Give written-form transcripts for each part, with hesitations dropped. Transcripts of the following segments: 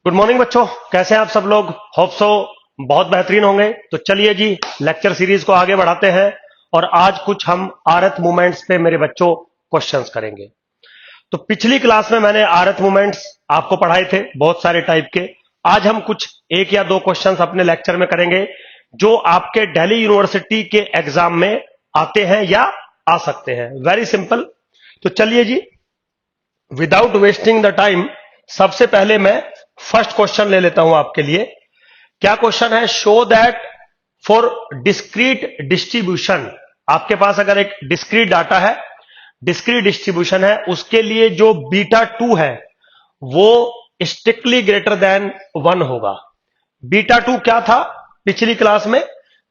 Good morning बच्चों, कैसे हैं आप सब लोग। होप सो बहुत बेहतरीन होंगे। तो चलिए जी, लेक्चर सीरीज को आगे बढ़ाते हैं और आज कुछ हम आरएथ मूवमेंट्स पे मेरे बच्चों क्वेश्चंस करेंगे। तो पिछली क्लास में मैंने आरएथ मूवमेंट्स आपको पढ़ाए थे, बहुत सारे टाइप के। आज हम कुछ एक या दो क्वेश्चंस अपने लेक्चर में करेंगे जो आपके दिल्ली यूनिवर्सिटी के एग्जाम में आते हैं या आ सकते हैं। Very simple. तो चलिए जी, विदाउट वेस्टिंग द टाइम सबसे पहले मैं फर्स्ट क्वेश्चन ले लेता हूं आपके लिए। क्या क्वेश्चन है? Show that for discrete distribution, आपके पास अगर एक डिस्क्रीट डाटा है, डिस्क्रीट डिस्ट्रीब्यूशन है, उसके लिए जो बीटा 2 है वो स्ट्रिक्टली ग्रेटर देन 1 होगा। बीटा 2 क्या था? पिछली क्लास में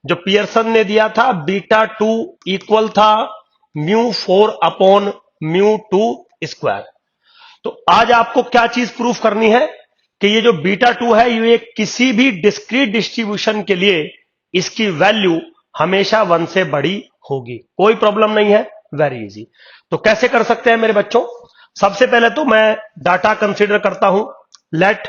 जो पियर्सन ने दिया था, बीटा 2 इक्वल था μ4 अपॉन μ2 स्क्वायर। तो आज आपको क्या चीज प्रूफ करनी है कि ये जो बीटा 2 है ये किसी भी डिस्क्रीट डिस्ट्रीब्यूशन के लिए इसकी वैल्यू हमेशा 1 से बड़ी होगी। कोई प्रॉब्लम नहीं है, वेरी इजी। तो कैसे कर सकते हैं मेरे बच्चों? सबसे पहले तो मैं डाटा कंसीडर करता हूं। Let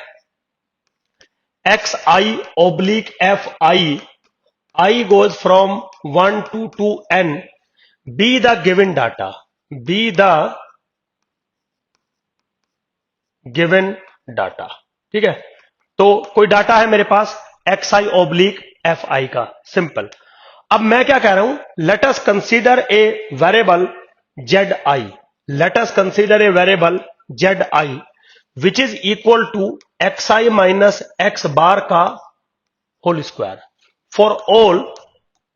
x i oblique f i goes from 1 to 2n be the given data, be the given data. ठीक है, तो कोई डाटा है मेरे पास x i oblique f i का, सिंपल। अब मैं क्या कह रहा हूं, let us consider a variable z i, let us consider a variable z i which is equal to x I minus x bar का whole square for all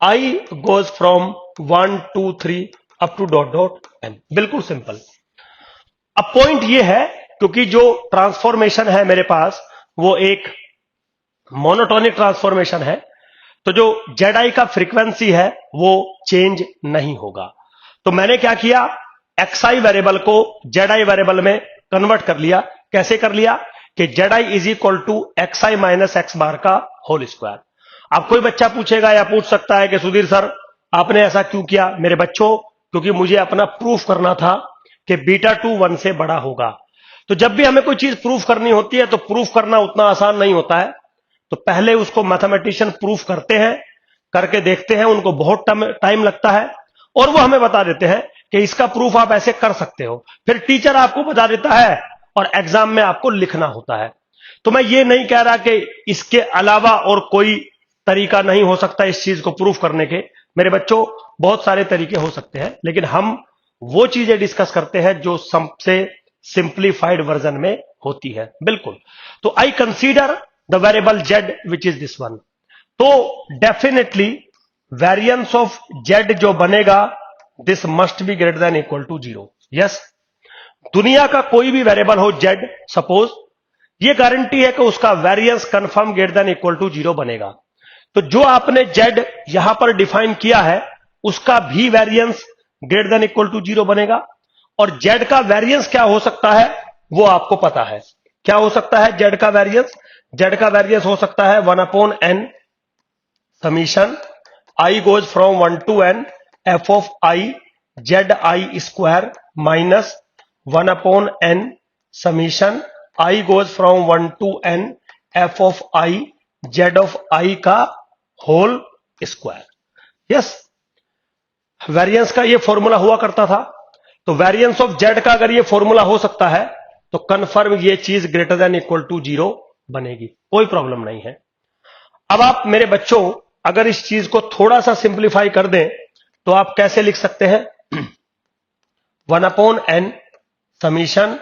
I goes from 1 2 3 up to dot dot N. बिल्कुल simple. अब point ये है, क्योंकि जो transformation है मेरे पास वो एक मोनोटोनिक ट्रांसफॉर्मेशन है, तो जो जेड आई का फ्रीक्वेंसी है वो चेंज नहीं होगा। तो मैंने क्या किया, एक्स आई वेरिएबल को जेड आई वेरिएबल में कन्वर्ट कर लिया। कैसे कर लिया कि z i is equal to x I minus x bar का होल स्क्वायर। अब कोई बच्चा पूछेगा या पूछ सकता है कि सुधीर सर आपने ऐसा क्यों किया? मेरे बच्चों, क्योंकि मुझे अपना प्रूफ करना था कि बीटा 2 1 से बड़ा होगा। तो जब भी हमें कोई चीज प्रूफ करनी होती है तो प्रूफ करना उतना आसान नहीं होता है। तो पहले उसको मैथमेटिशियन प्रूफ करते हैं, करके देखते हैं, उनको बहुत टाइम लगता है और वो हमें बता देते हैं कि इसका प्रूफ आप ऐसे कर सकते हो। फिर टीचर आपको बता देता है और एग्जाम में आपको लिखना होता है। तो मैं ये नहीं कह रहा कि इसके अलावा और कोई तरीका नहीं हो सकता इस चीज को प्रूफ करने के। मेरे बच्चों, बहुत सारे तरीके हो सकते हैं, लेकिन हम वो चीजें डिस्कस करते हैं जो सबसे सिंप्लीफाइड वर्जन में होती है। बिल्कुल। तो I consider the variable Z which is this one. तो डेफिनेटली वेरिएंस ऑफ जेड जो बनेगा this must be greater than equal to 0। Yes, दुनिया का कोई भी वेरिएबल हो जेड, सपोज, ये गारंटी है कि उसका variance confirm greater than equal to 0 बनेगा। तो जो आपने जेड यहां पर डिफाइन किया है उसका भी variance greater than equal to 0 बनेगा। और जेड का वेरिएंस क्या हो सकता है वो आपको पता है। क्या हो सकता है जेड का वेरिएंस? जेड का वेरिएंस हो सकता है 1 upon N summation I goes from 1 to N F of I Z i square minus 1 upon N summation I goes from 1 to N F of I z of i का whole square. Yes, variance का ये formula हुआ करता था। तो variance of Z का अगर ये फॉर्मूला हो सकता है तो कंफर्म ये चीज ग्रेटर देन इक्वल टू 0 बनेगी, कोई प्रॉब्लम नहीं है। अब आप मेरे बच्चों अगर इस चीज को थोड़ा सा सिंप्लीफाई कर दें तो आप कैसे लिख सकते हैं? 1 upon N summation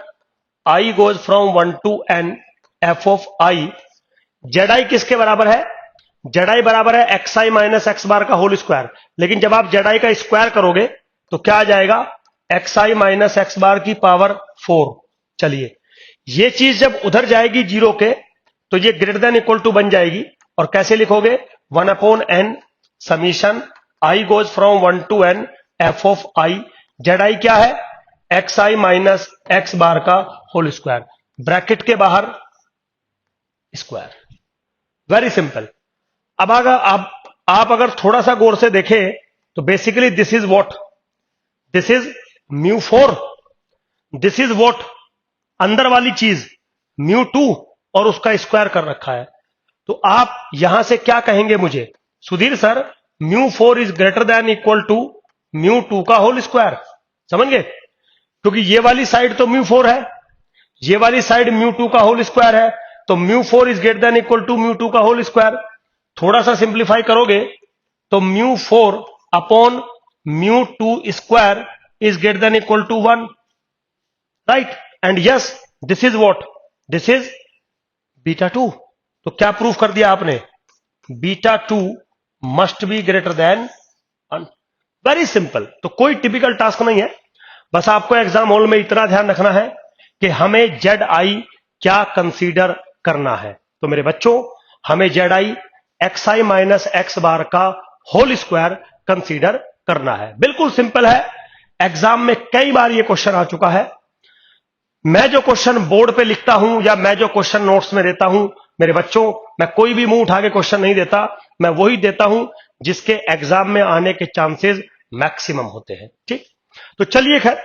I goes from 1 to N F of I. Z I किसके बराबर है? जेड आई बराबर है एक्स आई माइनस एक्स बार का होल स्क्वायर। लेकिन जब आप जेड आई का स्क्वायर करोगे तो क्या आ जाएगा? एक्स आई माइनस एक्स बार की पावर 4। चलिए, ये चीज जब उधर जाएगी 0 के तो ये ग्रेटर देन इक्वल टू बन जाएगी। और कैसे लिखोगे? 1 upon N summation I goes from 1 to N F of I. Z I क्या है? एक्स आई माइनस एक्स बार का होल स्क्वायर, ब्रैकेट के बाहर स्क्वायर। Very simple. अब अगर आप अगर थोड़ा सा गौर से देखें तो basically this is what, this is μ4, this is what, अंदर वाली चीज μ2, और उसका स्क्वायर कर रखा है। तो आप यहां से क्या कहेंगे मुझे, Sudhir sir μ4 is greater than equal to μ2 का होल स्क्वायर, समझ गए? क्योंकि ये वाली साइड तो μ4 है, ये वाली साइड μ2 का होल स्क्वायर है, तो μ4 is greater than equal to μ2 का होल स्क्वायर। थोड़ा सा सिंप्लीफाई करोगे तो μ4 upon μ2 square is greater than equal to 1, right? And yes, this is what, this is β2। तो क्या प्रूफ कर दिया आपने, β2 must be greater than 1। Very simple. तो कोई टिपिकल टास्क नहीं है, बस आपको एग्जाम हॉल में इतना ध्यान रखना है कि हमें Zi क्या कंसीडर करना है। तो मेरे बच्चों, हमें Zi xi minus x bar का होल स्क्वायर कंसीडर करना है। बिल्कुल सिंपल है, एग्जाम में कई बार यह क्वेश्चन आ चुका है। मैं जो क्वेश्चन बोर्ड पे लिखता हूं या मैं जो क्वेश्चन नोट्स में देता हूं, मेरे बच्चों, मैं कोई भी मुंह उठा के क्वेश्चन नहीं देता, मैं वही देता हूं जिसके एग्जाम में आने के चांसेस मैक्सिमम होते हैं। ठीक, तो चलिए खैर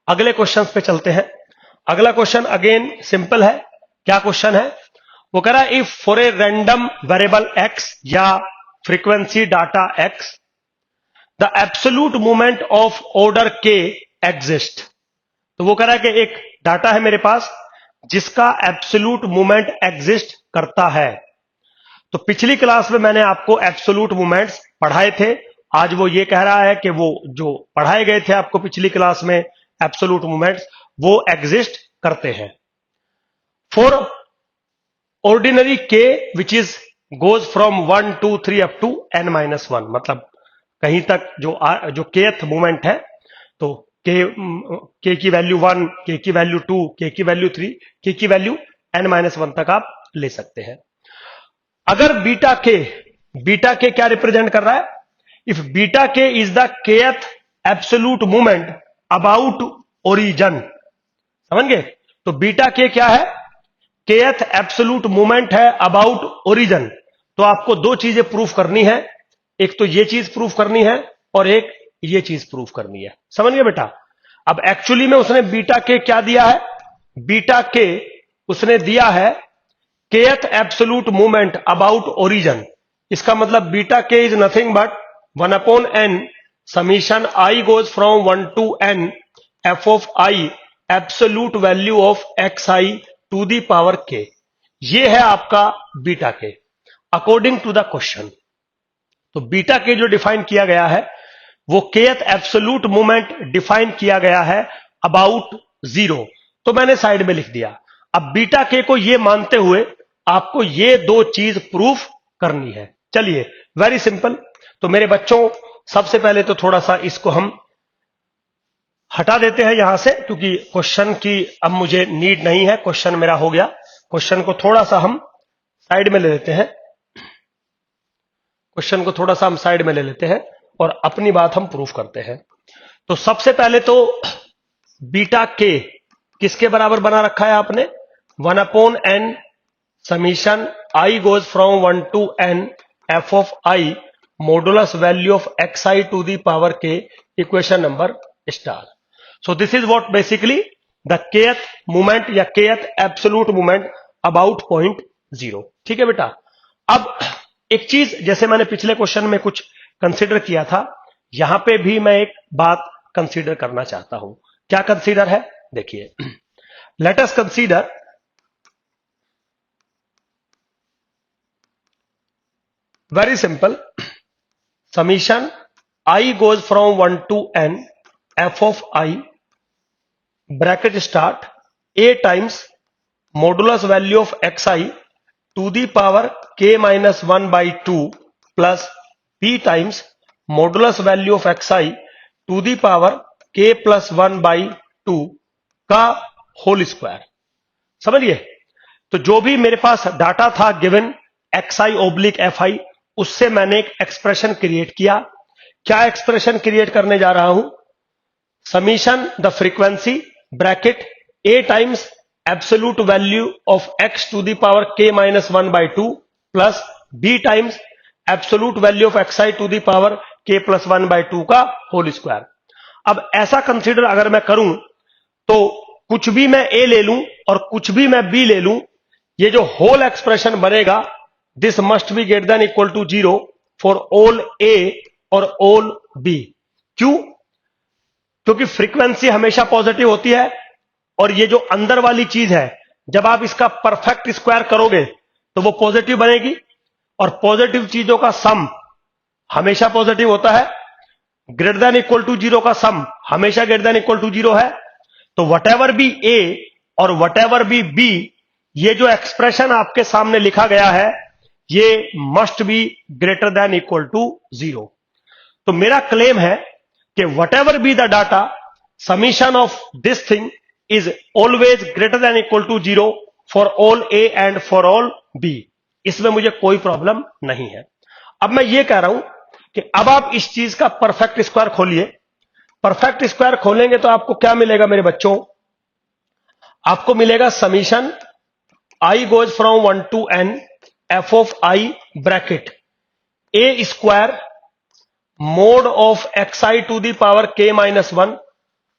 अगले क्वेश्चन पे चलते हैं। अगला क्वेश्चन अगेन सिंपल है। क्या क्वेश्चन है? वो कह रहा है if for a random variable x या frequency data x the absolute movement of order k exist. तो वो कह रहा है कि एक डाटा है मेरे पास जिसका एब्सोल्यूट मूवमेंट एग्जिस्ट करता है। तो पिछली क्लास में मैंने आपको एब्सोल्यूट मूवमेंट्स पढ़ाए थे। आज वो ये कह रहा है कि वो जो पढ़ाए गए थे आपको पिछली क्लास में एब्सोल्यूट मूवमेंट्स, वो एग्जिस्ट करते हैं। For ordinary K which is goes from 1 2 3 up to n-1, मतलब कहीं तक जो kth मूवमेंट है, तो k की वैल्यू 1, k की वैल्यू 2, k की वैल्यू 3, k की वैल्यू n-1 तक आप ले सकते हैं। अगर बीटा के क्या रिप्रेजेंट कर रहा है? If beta K is the kth absolute movement about origin, समझ गए? तो बीटा के क्या है? kth एब्सोल्यूट मूवमेंट है अबाउट ओरिजन। तो आपको दो चीजें प्रूफ करनी है, एक तो ये चीज प्रूफ करनी है और एक ये चीज प्रूफ करनी है। समझ गए बेटा? अब एक्चुअली में उसने बीटा के क्या दिया है? बीटा के उसने दिया है kth absolute movement about origin. इसका मतलब beta K is nothing but 1/n summation i goes from 1 to n f of i absolute value of xi to the power k। ये है आपका beta K according to the question. तो beta K जो define किया गया है वो kth absolute movement define किया गया है अबाउट 0। तो मैंने साइड में लिख दिया। अब बीटा के को ये मानते हुए आपको ये दो चीज प्रूफ करनी है। चलिए, वेरी सिंपल। तो मेरे बच्चों, सबसे पहले तो थोड़ा सा इसको हम हटा देते हैं यहां से, क्योंकि क्वेश्चन की अब मुझे नीड नहीं है, क्वेश्चन मेरा हो गया। क्वेश्चन को थोड़ा सा हम साइड में ले लेते हैं, क्वेश्चन को थोड़ा सा हम साइड में ले लेते हैं और अपनी बात हम प्रूफ करते हैं। तो सबसे पहले तो बीटा के किसके बराबर बना रखा है आपने? 1/n summation i goes from 1 to n f of i modulus value of xi to the power k, equation number star. So this is what basically the kth movement या kth absolute movement about point 0। ठीक है बेटा? अब एक चीज, जैसे मैंने पिछले क्वेश्चन में कुछ कंसीडर किया था, यहां पे भी मैं एक बात कंसीडर करना चाहता हूं। क्या कंसीडर है? देखिए, let us consider very simple summation i goes from 1 to n f of i bracket start a times modulus value of xi to the power k-1/2 plus b times modulus value of xi to the power k+1/2 का whole square. समझिए? तो जो भी मेरे पास data था given xi/fi, उससे मैंने एक एक्सप्रेशन क्रिएट किया। क्या एक्सप्रेशन क्रिएट करने जा रहा हूं? Summation the frequency bracket a times absolute value of x to the power k-1/2 plus b times absolute value of xi to the power k+1/2 का होल स्क्वायर। अब ऐसा consider अगर मैं करूं तो कुछ भी मैं a ले लूं और कुछ भी मैं b ले लूं, ये जो होल एक्सप्रेशन बनेगा, this must be greater than equal to 0 for all a और ऑल बी। क्यों? क्योंकि फ्रीक्वेंसी हमेशा पॉजिटिव होती है, और ये जो अंदर वाली चीज है, जब आप इसका परफेक्ट स्क्वायर करोगे तो वो पॉजिटिव बनेगी, और पॉजिटिव चीजों का सम हमेशा पॉजिटिव होता है। ग्रेटर देन इक्वल टू 0 का सम हमेशा ग्रेटर देन इक्वल टू 0 है। तो वट एवर बी ए और वट एवर बी बी, ये जो एक्सप्रेशन आपके सामने लिखा गया है, ये must be greater than equal to 0। तो मेरा क्लेम है कि whatever be the data, summation of this thing is always greater than equal to 0 for all a and for all b. इसमें मुझे कोई प्रॉब्लम नहीं है। अब मैं ये कह रहा हूं कि अब आप इस चीज का परफेक्ट स्क्वायर खोलिए। परफेक्ट स्क्वायर खोलेंगे तो आपको क्या मिलेगा मेरे बच्चों? आपको मिलेगा summation I goes from 1 to N F of i bracket a square mod of x i to the power k minus 1।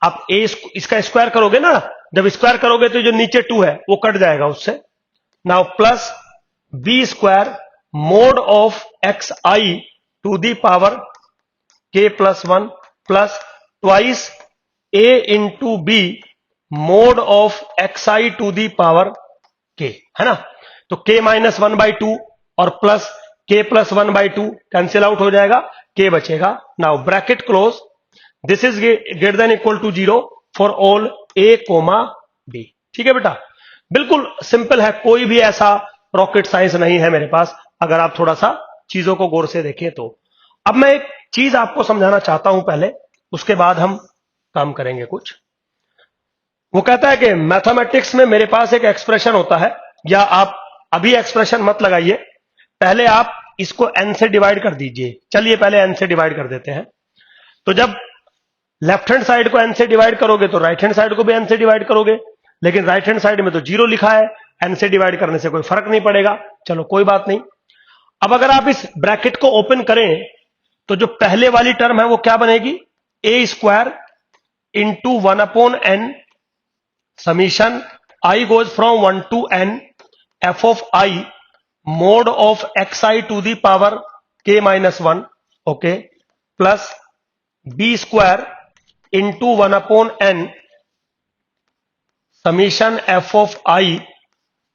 आप ए इसका स्क्वायर करोगे ना, जब स्क्वायर करोगे तो जो नीचे 2 है वो कट जाएगा उससे। Now plus b square mod of x i to the power k plus 1 plus twice a into b mod of x i to the power k, है ना। तो के माइनस 1/2 और प्लस के प्लस 1/2 कैंसिल आउट हो जाएगा, k बचेगा। Now bracket close, this is greater than equal to 0 for all a comma b. ठीक है बेटा, बिल्कुल सिंपल है, कोई भी ऐसा रॉकेट साइंस नहीं है मेरे पास, अगर आप थोड़ा सा चीजों को गौर से देखें तो। अब मैं एक चीज आपको समझाना चाहता हूं पहले, उसके बाद हम काम करेंगे कुछ। वो कहता है कि मैथमेटिक्स में मेरे पास एक एक्सप्रेशन होता है, या आप अभी एक्सप्रेशन मत लगाइए, पहले आप इसको n से डिवाइड कर दीजिए। चलिए पहले n से डिवाइड कर देते हैं। तो जब लेफ्ट हैंड साइड को n से डिवाइड करोगे तो राइट हैंड साइड को भी n से डिवाइड करोगे, लेकिन राइट हैंड साइड में तो 0 लिखा है, n से डिवाइड करने से कोई फर्क नहीं पड़ेगा। चलो कोई बात नहीं। अब अगर आप इस ब्रैकेट को ओपन करें तो जो पहले वाली टर्म है वो क्या बनेगी? A square into 1/n summation I goes from 1 to n f of i mod of x i to the power k minus 1, okay, plus b square into 1/n summation f of i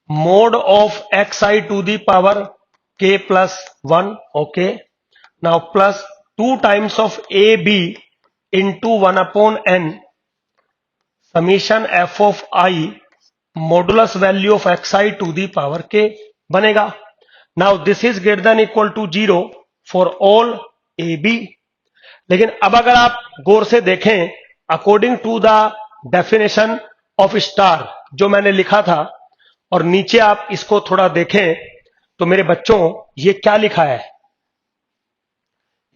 mod of x i to the power k plus 1, okay. Now plus 2 times of a b into 1/n summation f of i modulus value of x i to the power के बनेगा। Now this is greater than equal to 0 for all a b. लेकिन अब अगर आप गौर से देखें, according to the definition of star जो मैंने लिखा था, और नीचे आप इसको थोड़ा देखें तो मेरे बच्चों ये क्या लिखा है?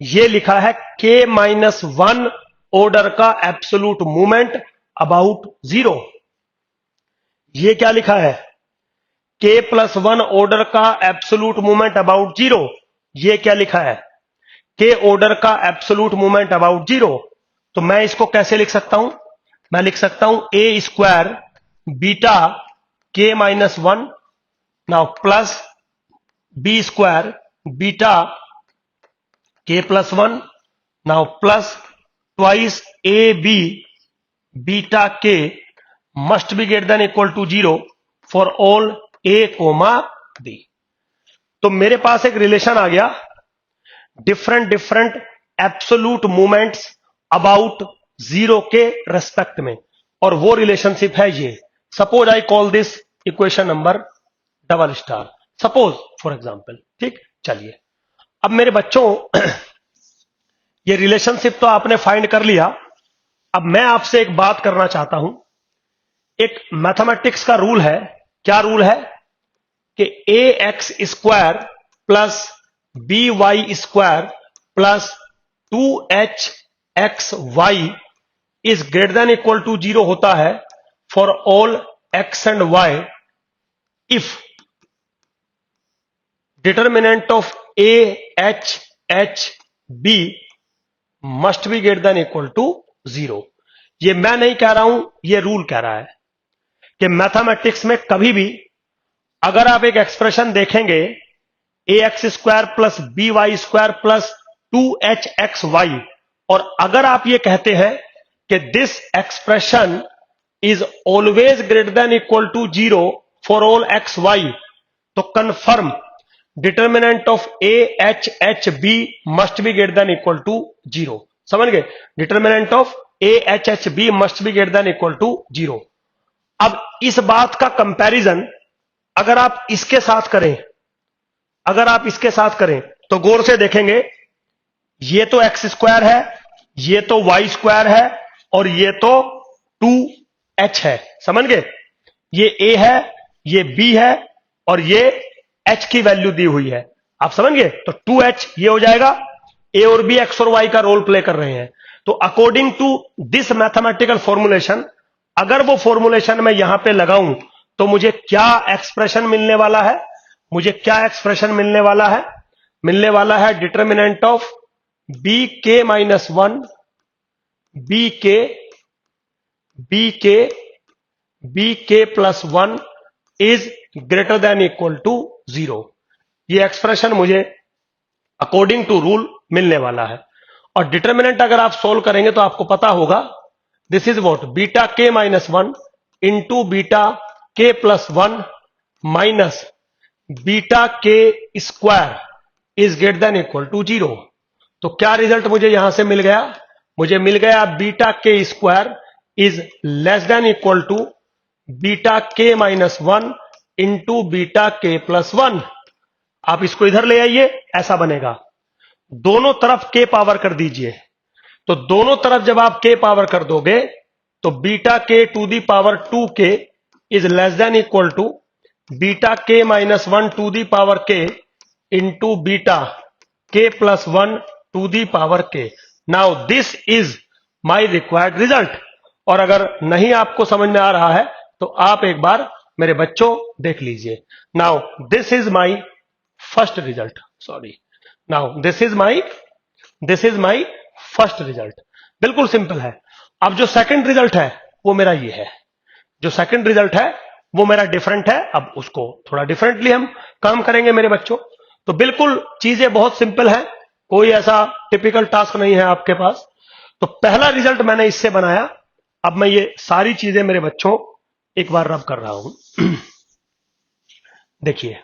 ये लिखा है k माइनस 1 ऑर्डर का एब्सोल्यूट मूवमेंट अबाउट 0। ये क्या लिखा है? k प्लस 1 ऑर्डर का एब्सोल्यूट मूवमेंट अबाउट 0। ये क्या लिखा है? k ऑर्डर का एब्सोल्यूट मूवमेंट अबाउट 0। तो मैं इसको कैसे लिख सकता हूं? मैं लिख सकता हूं a square beta k minus 1, now plus b square beta k plus 1, now plus twice a b beta k must be greater than equal to 0 for all a comma b. तो मेरे पास एक रिलेशन आ गया, different absolute movements about 0 के respect में, और वो relationship है ये। Suppose I call this equation number double star, suppose for example. ठीक, चलिए अब मेरे बच्चों ये रिलेशनशिप तो आपने फाइंड कर लिया। अब मैं आपसे एक बात करना चाहता हूं। एक मैथमेटिक्स का रूल है, क्या रूल है? कि a x square plus b y square plus 2h x y is greater than equal to 0 होता है for all x and y if determinant of a h h b must be greater than equal to 0। ये मैं नहीं कह रहा हूं, ये rule कह रहा है कि मैथमेटिक्स में कभी भी अगर आप एक एक्सप्रेशन देखेंगे a x square plus b y square plus 2hxy, और अगर आप ये कहते हैं कि this expression is always greater than equal to 0 for all x y, तो confirm determinant of a h h b must be greater than equal to 0। समझ गए? Determinant of a h h b must be greater than equal to 0। अब इस बात का comparison अगर आप इसके साथ करें, अगर आप इसके साथ करें तो गौर से देखेंगे, ये तो एक्स स्क्वायर है, ये तो वाई स्क्वायर है, और ये तो 2h है। समझ गए? ये a है, ये b है, और ये h की वैल्यू दी हुई है। आप समझ गए? तो 2h ये हो जाएगा, a और b x और y का रोल प्ले कर रहे हैं। तो according to this mathematical formulation, अगर वो फॉर्मुलेशन मैं यहां पे लगाऊं तो मुझे क्या एक्सप्रेशन मिलने वाला है? मुझे क्या एक्सप्रेशन मिलने वाला है? मिलने वाला है determinant of b k minus 1 b k plus 1 is greater than equal to 0। ये एक्सप्रेशन मुझे अकॉर्डिंग टू रूल मिलने वाला है। और डिटर्मिनेंट अगर आप सोल्व करेंगे तो आपको पता होगा, this is what, beta k minus 1 into beta k plus 1 minus beta k square is greater than equal to 0। तो क्या रिजल्ट मुझे यहां से मिल गया? मुझे मिल गया beta k square is less than equal to beta k minus 1 into beta k plus 1। आप इसको इधर ले आइए, ऐसा बनेगा। दोनों तरफ के पावर कर दीजिए, तो दोनों तरफ जब आप के पावर कर दोगे तो beta k to the power 2 k is less than equal to beta k minus 1 to the power k into beta k plus 1 to the power k. Now this is my required result. और अगर नहीं आपको समझ में आ रहा है तो आप एक बार मेरे बच्चों देख लीजिए। Now this is my first result, sorry, now this is my first result. बिल्कुल सिंपल है। अब जो सेकंड रिजल्ट है वो मेरा ये है, जो सेकंड रिजल्ट है वो मेरा डिफरेंट है। अब उसको थोड़ा डिफरेंटली हम काम करेंगे मेरे बच्चों। तो बिल्कुल चीजें बहुत सिंपल है, कोई ऐसा टिपिकल टास्क नहीं है आपके पास। तो पहला रिजल्ट मैंने इससे बनाया। अब मैं ये सारी चीजें मेरे बच्चों एक बार रब कर रहा हूं। देखिए,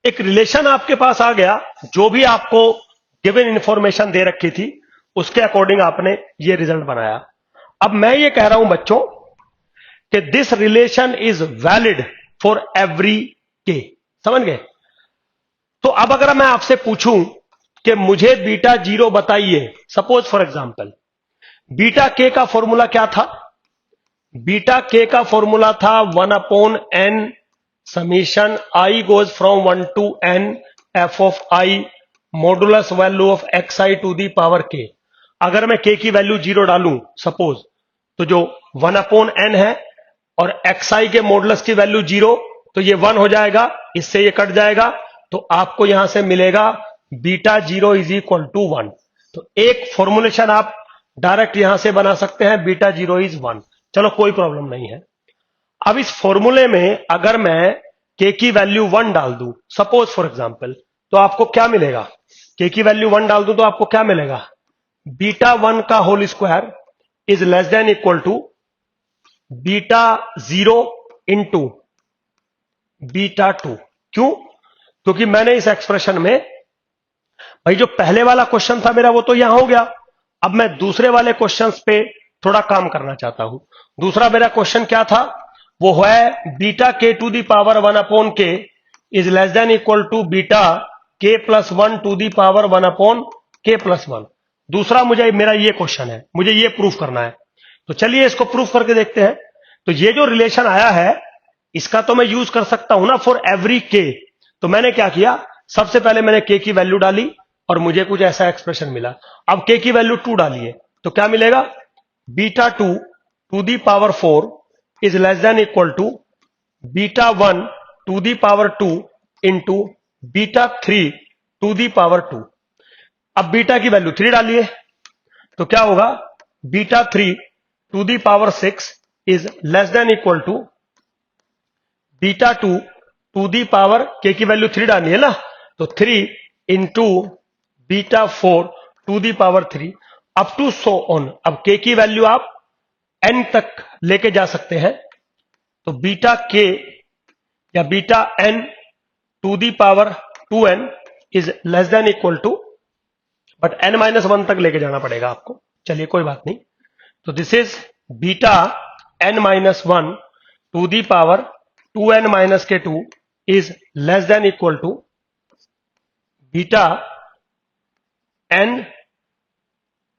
एक रिलेशन आपके पास आ गया, जो भी आपको गिवन इंफॉर्मेशन दे रखी थी उसके अकॉर्डिंग आपने ये रिजल्ट बनाया। अब मैं ये कह रहा हूं बच्चों कि this relation is valid for every के। समझ गए? तो अब अगर मैं आपसे पूछूं कि मुझे बीटा 0 बताइए, सपोज फॉर एग्जांपल बीटा के का फॉर्मूला क्या था? बीटा के का फॉर्मूला था 1/n summation i goes from 1 to n f of i modulus value of xi to the power k। अगर मैं k की वैल्यू 0 डालूं सपोज, तो जो 1/n है और xi के मॉडुलस की वैल्यू 0, तो ये 1 हो जाएगा, इससे ये कट जाएगा, तो आपको यहां से मिलेगा बीटा 0 इज इक्वल टू 1। तो एक फॉर्मुलेशन आप डायरेक्ट यहां से बना सकते हैं, बीटा 0 इज 1। चलो कोई प्रॉब्लम नहीं है। अब इस फॉर्मूले में अगर मैं k की वैल्यू 1 डाल दूं सपोज फॉर एग्जांपल, तो आपको क्या मिलेगा? k की वैल्यू 1 डाल दूं तो आपको क्या मिलेगा? बीटा 1 का whole square is less than equal to beta 0 into beta 2। क्यों? क्योंकि मैंने इस एक्सप्रेशन में, भाई जो पहले वाला क्वेश्चन था मेरा वो तो यहां हो गया। अब मैं दूसरे वाले क्वेश्चंस पे थोड़ा काम करना चाहता हूं। दूसरा मेरा क्वेश्चन क्या था? वो है beta k to the power 1 k is less than equal to beta k plus 1 to the power 1 k plus 1। दूसरा मुझे मेरा ये क्वेश्चन है, मुझे ये प्रूफ करना है। तो चलिए इसको प्रूफ करके देखते हैं। तो ये जो रिलेशन आया है इसका तो मैं यूज कर सकता हूं ना फॉर एवरी के। तो मैंने क्या किया, सबसे पहले मैंने के की वैल्यू डाली और मुझे कुछ ऐसा एक्सप्रेशन मिला। अब के की वैल्यू 2 डालिए तो क्या मिलेगा? Beta 2 to the power 4 is less than equal to beta 1 to the power 2 into beta 3 to the power 2। अब बीटा की वैल्यू 3 डालिए तो क्या होगा? Beta 3 to the power 6 is less than equal to beta 2 to the power k की value 3 डालनी है ना, तो 3 into beta 4 to the power 3 up to so on. अब के की वैल्यू आप n तक लेके जा सकते हैं, तो बीटा के या beta n to the power 2n is less than equal to, but n minus 1 तक लेके जाना पड़ेगा आपको। चलिए कोई बात नहीं, तो this is beta n minus 1 to the power 2n minus k 2 is less than equal to beta n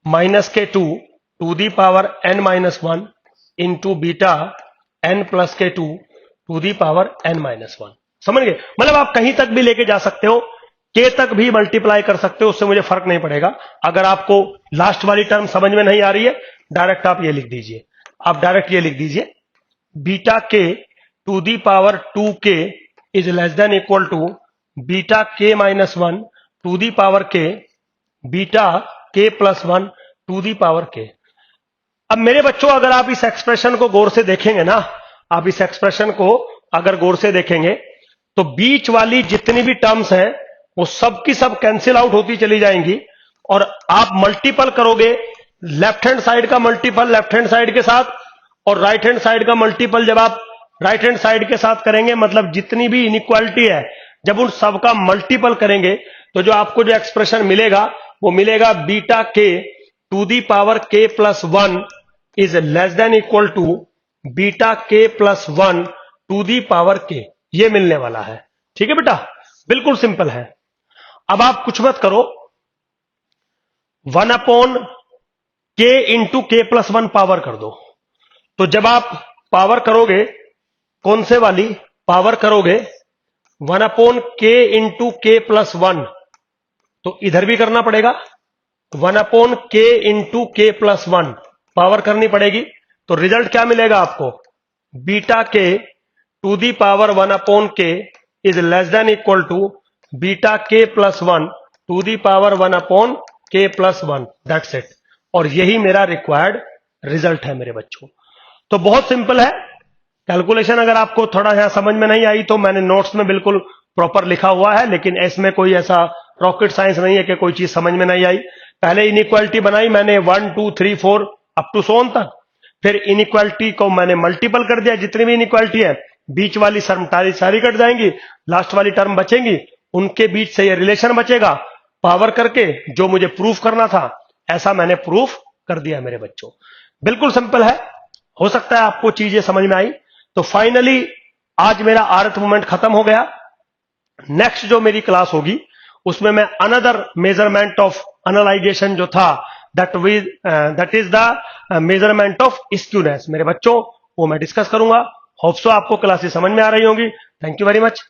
minus k 2 to the power n minus 1 into beta n plus k 2 to the power n minus 1। समझ गए? मतलब आप कहीं तक भी लेके जा सकते हो, के तक भी मल्टीप्लाई कर सकते हो, उससे मुझे फर्क नहीं पड़ेगा। अगर आपको लास्ट वाली टर्म समझ में नहीं आ रही है, डायरेक्ट आप ये लिख दीजिए, आप डायरेक्ट ये लिख दीजिए, beta k to the power 2k is less than equal to beta k minus 1 to the power k beta k plus 1 to the power k. अब मेरे बच्चों, अगर आप इस एक्सप्रेशन को गौर से देखेंगे ना, आप इस एक्सप्रेशन को अगर गौर से देखेंगे, तो बीच वाली जितनी भी टर्म्स हैं वो सब की सब कैंसिल आउट होती चली जाएंगी, और आप मल्टीपल करोगे, लेफ्ट हैंड साइड का मल्टीपल लेफ्ट हैंड साइड के साथ, और राइट हैंड साइड का मल्टीपल जब आप राइट हैंड साइड के साथ करेंगे, मतलब जितनी भी इनइक्वालिटी है, जब उन सब का मल्टीपल करेंगे, तो जो आपको जो एक्सप्रेशन मिलेगा वो मिलेगा beta k to the power k plus 1 is less than equal to beta k plus 1 to the power k. ये मिलने वाला है। ठीक है बेटा, बिल्कुल सिंपल है। अब आप कुछ मत करो, 1 अपॉन के इंटू के प्लस 1 पावर कर दो। तो जब आप पावर करोगे, कौन से वाली पावर करोगे, 1 अपॉन के इंटू के प्लस 1, तो इधर भी करना पड़ेगा, 1 अपॉन के इंटू के प्लस 1 पावर करनी पड़ेगी। तो रिजल्ट क्या मिलेगा आपको, beta k to the power 1 upon k is less than equal to beta k plus 1 to the power 1 upon k plus 1। That's it. और यही मेरा रिक्वायर्ड रिजल्ट है मेरे बच्चों। तो बहुत सिंपल है कैलकुलेशन। अगर आपको थोड़ा यहां समझ में नहीं आई तो मैंने नोट्स में बिल्कुल प्रॉपर लिखा हुआ है, लेकिन इसमें कोई ऐसा रॉकेट साइंस नहीं है कि कोई चीज समझ में नहीं आई। पहले इनइक्वालिटी बनाई मैंने 1 2 3 4 अप टू सो ऑन तक, फिर इनइक्वालिटी को मैंने मल्टीपल कर दिया, जितनी भी इनइक्वालिटी है, बीच वाली टर्म सारी कट जाएंगी, लास्ट वाली टर्म बचेंगी, उनके बीच से ये रिलेशन बचेगा, पावर करके जो मुझे प्रूफ करना था ऐसा मैंने प्रूफ कर दिया मेरे बच्चों। बिल्कुल सिंपल है। हो सकता है आपको चीजें समझ में आई। तो फाइनली आज मेरा आर्थ मूवमेंट खत्म हो गया। नेक्स्ट जो मेरी क्लास होगी उसमें मैं अनदर मेजरमेंट ऑफ एनालाइजेशन जो था, that is the measurement of skewness मेरे बच्चों, वो मैं डिस्कस करूंगा। होप सो आपको क्लासेस समझ में आ रही होंगी। Thank you very much.